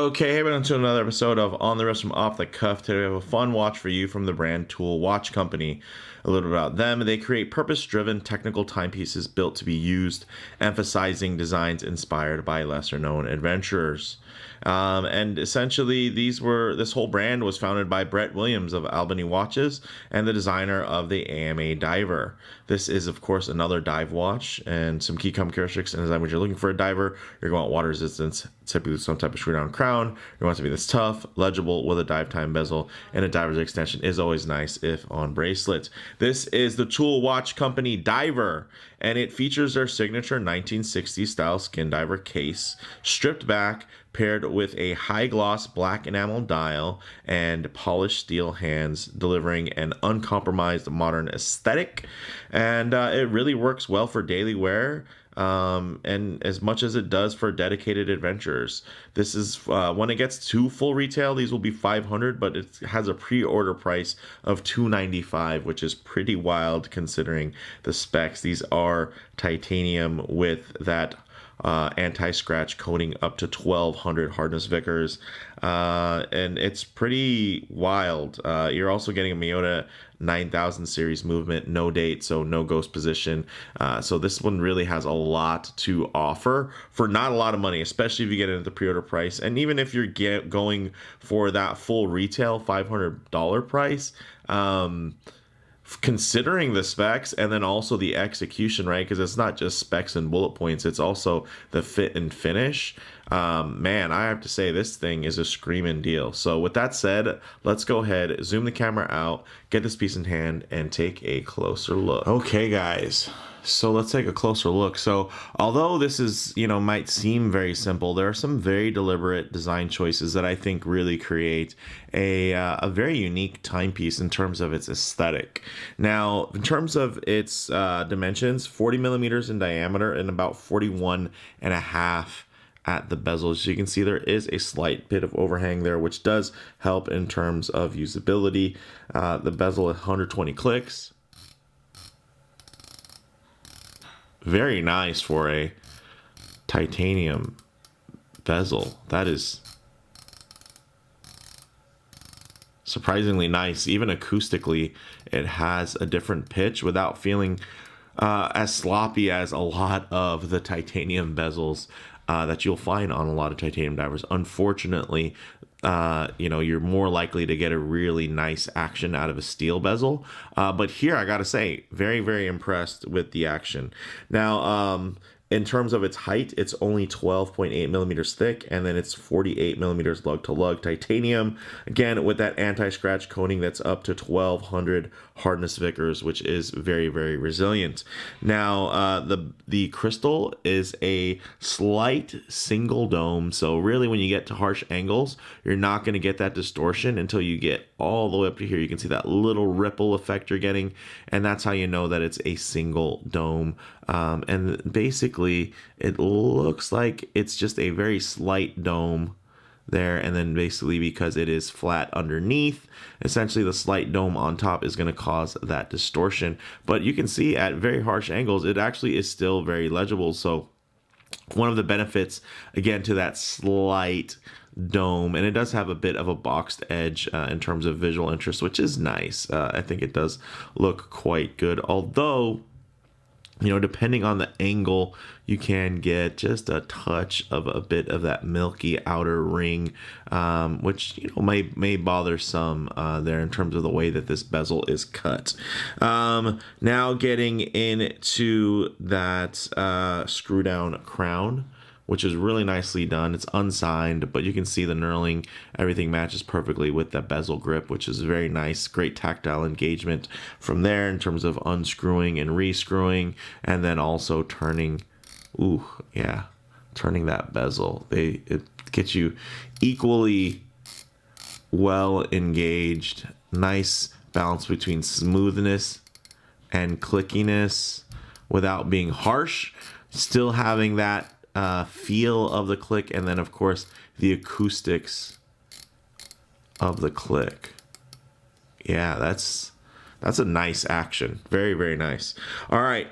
Okay, hey, welcome to another episode of On the Wrist from Off the Cuff. Today we have a fun watch for you from the brand Tool Watch Company. A little bit about them. They create purpose-driven technical timepieces built to be used, emphasizing designs inspired by lesser-known adventurers. And essentially, this whole brand was founded by Brett Williams of Albany Watches and the designer of the AMA Diver. This is, of course, another dive watch, and some key characteristics and design. When you're looking for a diver, you're going to want water resistance, typically some type of screw down crown. You want it to be this tough, legible with a dive time bezel, and a diver's extension is always nice if on bracelet. This is the Tool Watch Company Diver, and it features their signature 1960s style skin diver case, stripped back, paired with a high gloss black enamel dial and polished steel hands, delivering an uncompromised modern aesthetic. And it really works well for daily wear, and as much as it does for dedicated adventurers. This is when it gets to full retail, these will be $500, but it has a pre-order price of $295, which is pretty wild considering the specs. These are titanium with that anti-scratch coating up to 1200 hardness Vickers, and it's pretty wild. You're also getting a Miyota 9000 series movement, no date, so no ghost position. So this one really has a lot to offer for not a lot of money, especially if you get it at the pre-order price. And even if you're going for that full retail $500 price, considering the specs and then also the execution, right? Because it's not just specs and bullet points, it's also the fit and finish. Man, I have to say this thing is a screaming deal. So with that said, let's go ahead, zoom the camera out, get this piece in hand, and take a closer look. Okay, guys. So let's take a closer look. So although this is, might seem very simple, there are some very deliberate design choices that I think really create a very unique timepiece in terms of its aesthetic. Now, in terms of its dimensions, 40 millimeters in diameter and about 41 and a half at the bezel. So you can see there is a slight bit of overhang there, which does help in terms of usability. The bezel at 120 clicks. Very nice for a titanium bezel. That is surprisingly nice. Even acoustically, it has a different pitch without feeling as sloppy as a lot of the titanium bezels that you'll find on a lot of titanium divers. Unfortunately, you're more likely to get a really nice action out of a steel bezel. But here, I gotta say, very, very impressed with the action. Now, in terms of its height, it's only 12.8 millimeters thick, and then it's 48 millimeters lug to lug titanium. Again, with that anti-scratch coating that's up to 1200 hardness Vickers, which is very, very resilient. Now, the crystal is a slight single dome, so really when you get to harsh angles, you're not going to get that distortion until you get all the way up to here. You can see that little ripple effect you're getting, and that's how you know that it's a single dome. And basically, it looks like it's just a very slight dome there, and then basically because it is flat underneath, essentially the slight dome on top is going to cause that distortion. But you can see at very harsh angles, it actually is still very legible. So one of the benefits, again, to that slight dome, and it does have a bit of a boxed edge in terms of visual interest, which is nice. I think it does look quite good, although depending on the angle, you can get just a touch of a bit of that milky outer ring, which may bother some there in terms of the way that this bezel is cut. Now getting into that screw down crown, which is really nicely done. It's unsigned, but you can see the knurling. Everything matches perfectly with that bezel grip, which is very nice. Great tactile engagement from there in terms of unscrewing and rescrewing, and then also turning. Turning that bezel. It gets you equally well engaged. Nice balance between smoothness and clickiness without being harsh. Still having that feel of the click, and then of course the acoustics of the click. Yeah, that's a nice action. Very, very nice. All right,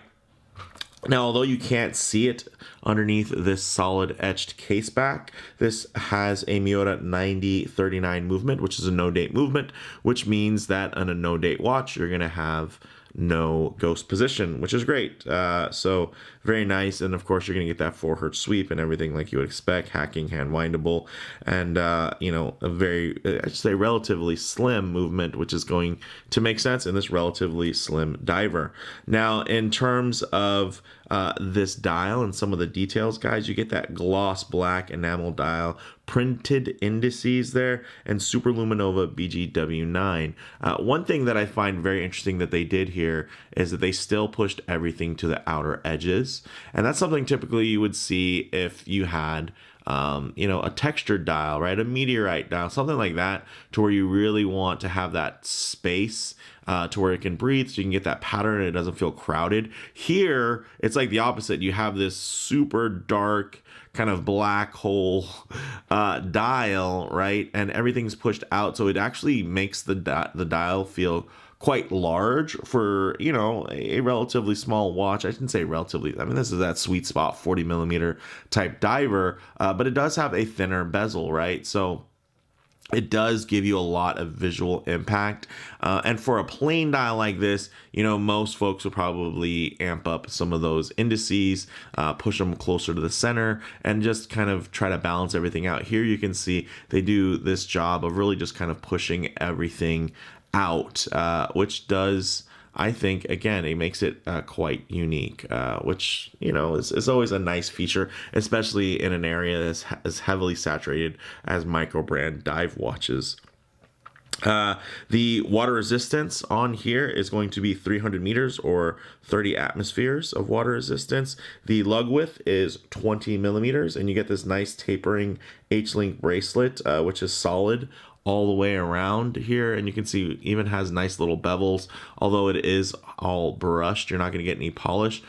Now, although you can't see it underneath this solid etched case back, this has a Miura 9039 movement, which is a no date movement, which means that on a no date watch, you're going to have no ghost position, which is great. So very nice. And of course, you're going to get that 4 Hz sweep and everything like you would expect, hacking, hand windable, and, a very, I'd say, relatively slim movement, which is going to make sense in this relatively slim diver. Now, in terms of this dial and some of the details, guys, you get that gloss black enamel dial, printed indices there, and Superluminova BGW9. One thing that I find very interesting that they did here is that they still pushed everything to the outer edges, and that's something typically you would see if you had a textured dial, right? A meteorite dial, something like that, to where you really want to have that space to where it can breathe, so you can get that pattern and it doesn't feel crowded. Here, it's like the opposite. You have this super dark kind of black hole dial, right? And everything's pushed out, so it actually makes the dial feel quite large for, a relatively small watch. I shouldn't say relatively. I mean, this is that sweet spot 40 millimeter type diver, but it does have a thinner bezel, right? So it does give you a lot of visual impact. And for a plain dial like this, most folks will probably amp up some of those indices, push them closer to the center, and just kind of try to balance everything out. Here you can see they do this job of really just kind of pushing everything out, which does, I think, again, it makes it quite unique, which, is always a nice feature, especially in an area that's as heavily saturated as micro brand dive watches. The water resistance on here is going to be 300 meters or 30 atmospheres of water resistance. The lug width is 20 millimeters, and you get this nice tapering H-Link bracelet, which is solid all the way around here, and you can see it even has nice little bevels. Although it is all brushed, you're not going to get any polish.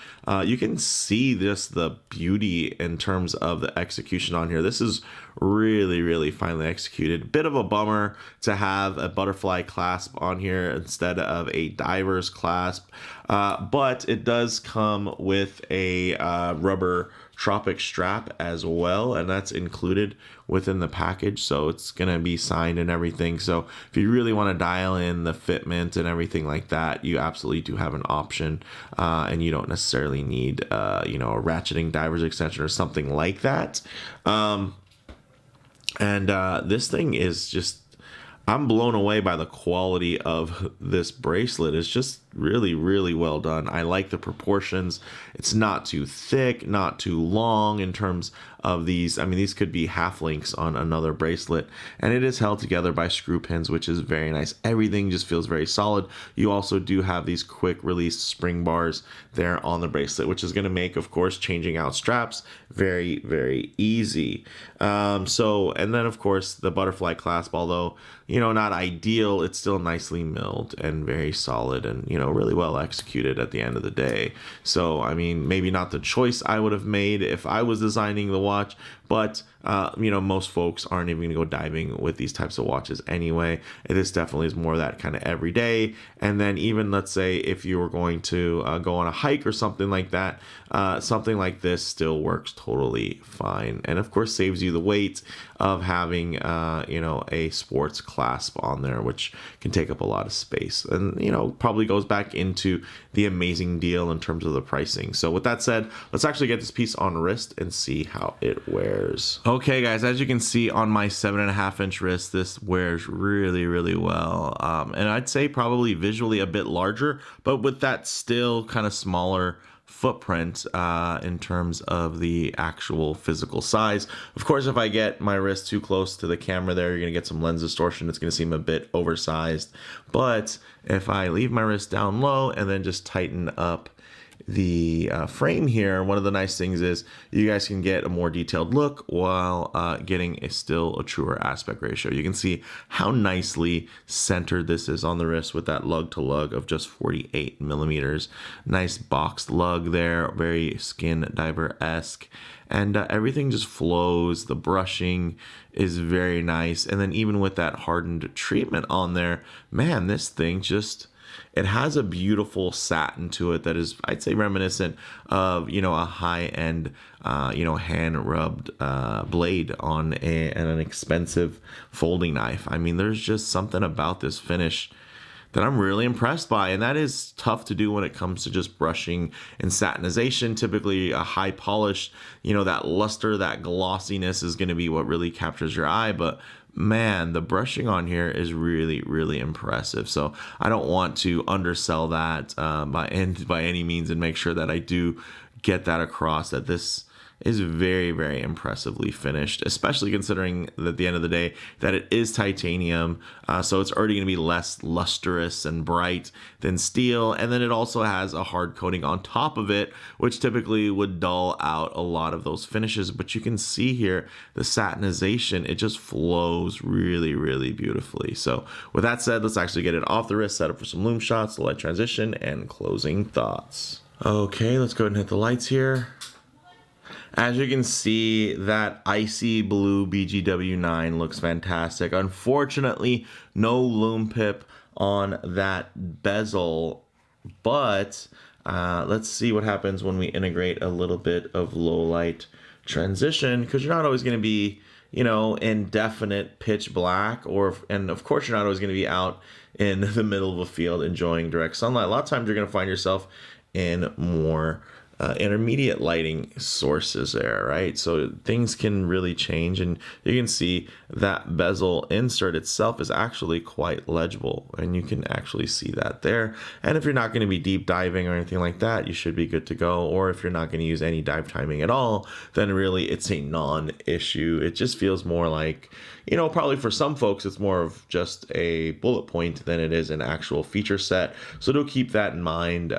You can see just the beauty in terms of the execution on here. This is really, really finely executed. Bit of a bummer to have a butterfly clasp on here instead of a diver's clasp, but it does come with a rubber Tropic strap as well, and that's included within the package, so it's gonna be signed and everything. So if you really want to dial in the fitment and everything like that, you absolutely do have an option, and you don't necessarily need a ratcheting diver's extension or something like that. This thing is just, I'm blown away by the quality of this bracelet. It's just really, really well done. I like the proportions. It's not too thick, not too long in terms of these. I mean, these could be half links on another bracelet, and it is held together by screw pins, which is very nice. Everything just feels very solid. You also do have these quick release spring bars there on the bracelet, which is going to make, of course, changing out straps very, very easy. And then, of course, the butterfly clasp, although, not ideal, it's still nicely milled and very solid and, really well executed at the end of the day. So, I mean, maybe not the choice I would have made if I was designing the watch, but most folks aren't even going to go diving with these types of watches anyway. This definitely is more that kind of everyday. And then even, let's say, if you were going to go on a hike or something like that, something like this still works totally fine. And of course saves you the weight of having, a sports clasp on there, which can take up a lot of space. And, probably goes back into the amazing deal in terms of the pricing. So with that said, let's actually get this piece on wrist and see how it wears. Okay, guys, as you can see on my 7.5-inch wrist, this wears really, really well. And I'd say probably visually a bit larger, but with that still kind of smaller footprint in terms of the actual physical size. Of course, if I get my wrist too close to the camera there, you're going to get some lens distortion. It's going to seem a bit oversized. But if I leave my wrist down low and then just tighten up the frame here, one of the nice things is you guys can get a more detailed look while getting a truer aspect ratio. You can see how nicely centered this is on the wrist with that lug to lug of just 48 millimeters. Nice boxed lug there, very skin diver-esque, and everything just flows. The brushing is very nice, and then even with that hardened treatment on there, man, this thing just it has a beautiful satin to it that is, I'd say, reminiscent of, a high-end, hand-rubbed blade on an expensive folding knife. I mean, there's just something about this finish that I'm really impressed by, and that is tough to do when it comes to just brushing and satinization. Typically, a high polish, that luster, that glossiness is going to be what really captures your eye, but man, the brushing on here is really, really impressive. So I don't want to undersell that by any means, and make sure that I do get that across, that this is very, very impressively finished, especially considering that at the end of the day that it is titanium, so it's already going to be less lustrous and bright than steel, and then it also has a hard coating on top of it, which typically would dull out a lot of those finishes. But you can see here the satinization, it just flows really, really beautifully. So with that said, let's actually get it off the wrist, set up for some loom shots, light transition, and closing thoughts. Okay, let's go ahead and hit the lights here. As you can see, that icy blue BGW9 looks fantastic. Unfortunately, no loom pip on that bezel, but let's see what happens when we integrate a little bit of low light transition, because you're not always going to be, in definite pitch black, and of course you're not always going to be out in the middle of a field enjoying direct sunlight. A lot of times you're going to find yourself in more intermediate lighting sources there, right? So things can really change, and you can see that bezel insert itself is actually quite legible, and you can actually see that there. And if you're not going to be deep diving or anything like that, you should be good to go. Or if you're not going to use any dive timing at all, then really it's a non-issue. It just feels more like, probably for some folks, it's more of just a bullet point than it is an actual feature set. So do keep that in mind.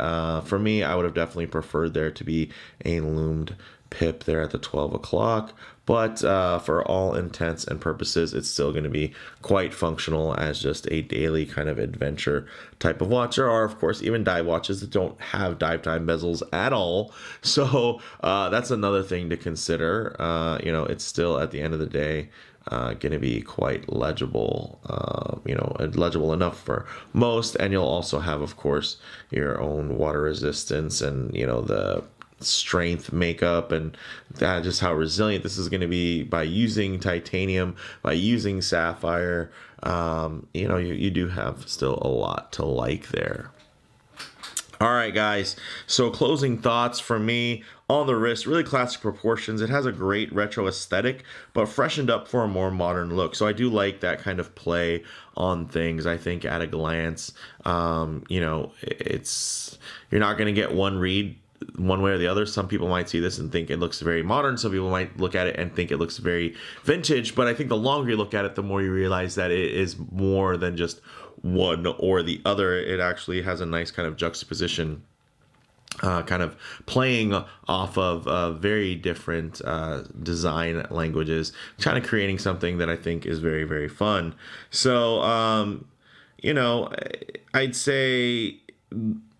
For me, I would have definitely preferred there to be a loomed pip there at the 12 o'clock. But for all intents and purposes, it's still going to be quite functional as just a daily kind of adventure type of watch. There are, of course, even dive watches that don't have dive time bezels at all. So that's another thing to consider. It's still, at the end of the day, going to be quite legible, legible enough for most. And you'll also have, of course, your own water resistance and, the strength makeup, and that just how resilient this is going to be by using titanium, by using sapphire. You do have still a lot to like there. All right, guys. So closing thoughts from me on the wrist, really classic proportions. It has a great retro aesthetic, but freshened up for a more modern look. So I do like that kind of play on things. I think at a glance, it's, you're not going to get one read one way or the other. Some people might see this and think it looks very modern. Some people might look at it and think it looks very vintage. But I think the longer you look at it, the more you realize that it is more than just one or the other. It actually has a nice kind of juxtaposition, kind of playing off of very different design languages, kind of creating something that I think is very, very fun. So, I'd say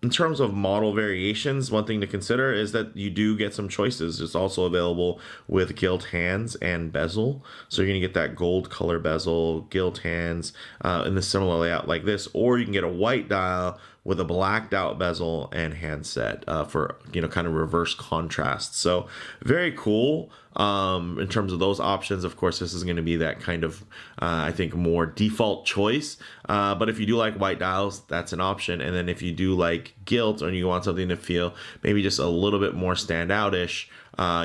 in terms of model variations, one thing to consider is that you do get some choices. It's also available with gilt hands and bezel. So you're going to get that gold color bezel, gilt hands in the similar layout like this, or you can get a white dial with a blacked out bezel and handset for, kind of reverse contrast. So very cool. In terms of those options, of course, this is going to be that kind of, I think, more default choice. But if you do like white dials, that's an option. And then if you do like gilt, or you want something to feel maybe just a little bit more standout-ish,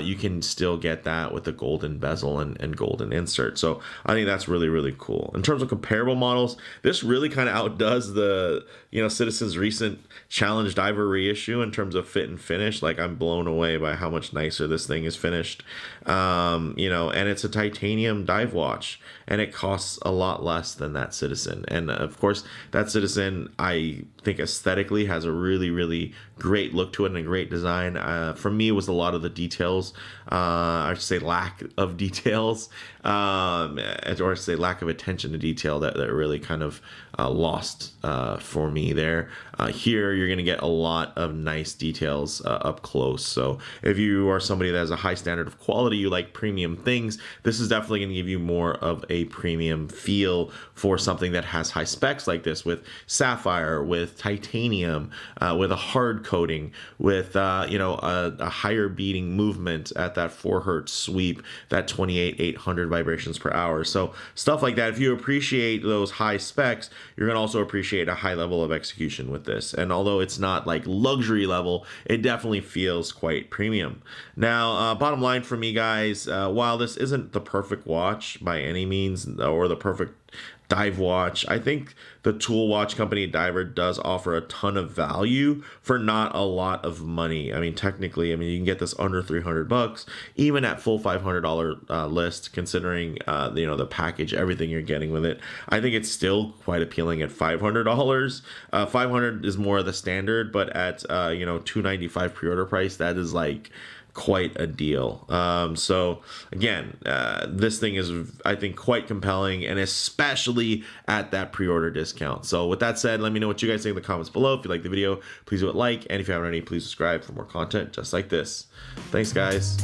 you can still get that with the golden bezel and golden insert. So I think that's really, really cool. In terms of comparable models, this really kind of outdoes the, Citizen's recent Challenge Diver reissue in terms of fit and finish. Like, I'm blown away by how much nicer this thing is finished. And it's a titanium dive watch, and it costs a lot less than that Citizen. And of course, that Citizen, I think aesthetically has a really great look to it and a great design. For me, it was a lot of the details. I should say lack of details, or say lack of attention to detail that really kind of lost for me there. Here, you're going to get a lot of nice details up close. So if you are somebody that has a high standard of quality, you like premium things, this is definitely going to give you more of a premium feel for something that has high specs like this, with sapphire, with titanium, with a hard coating, with a higher beating movement at that 4 hertz sweep, that 28,800 vibrations per hour. So stuff like that. If you appreciate those high specs, you're gonna also appreciate a high level of execution with this. And although it's not like luxury level, it definitely feels quite premium. Now, bottom line for me, guys, while this isn't the perfect watch by any means, or the perfect dive watch, I think the tool watch company Diver does offer a ton of value for not a lot of money. I mean, technically, you can get this under $300, even at full $500 list, considering the package, everything you're getting with it. I think it's still quite appealing at $500. $500 is more of the standard, but at $295 pre-order price, that is like quite a deal. So again, this thing is, I think, quite compelling, and especially at that pre-order discount. So with that said, let me know what you guys think in the comments below. If you like the video, please do it like, and if you haven't already, please subscribe for more content just like this. Thanks, guys.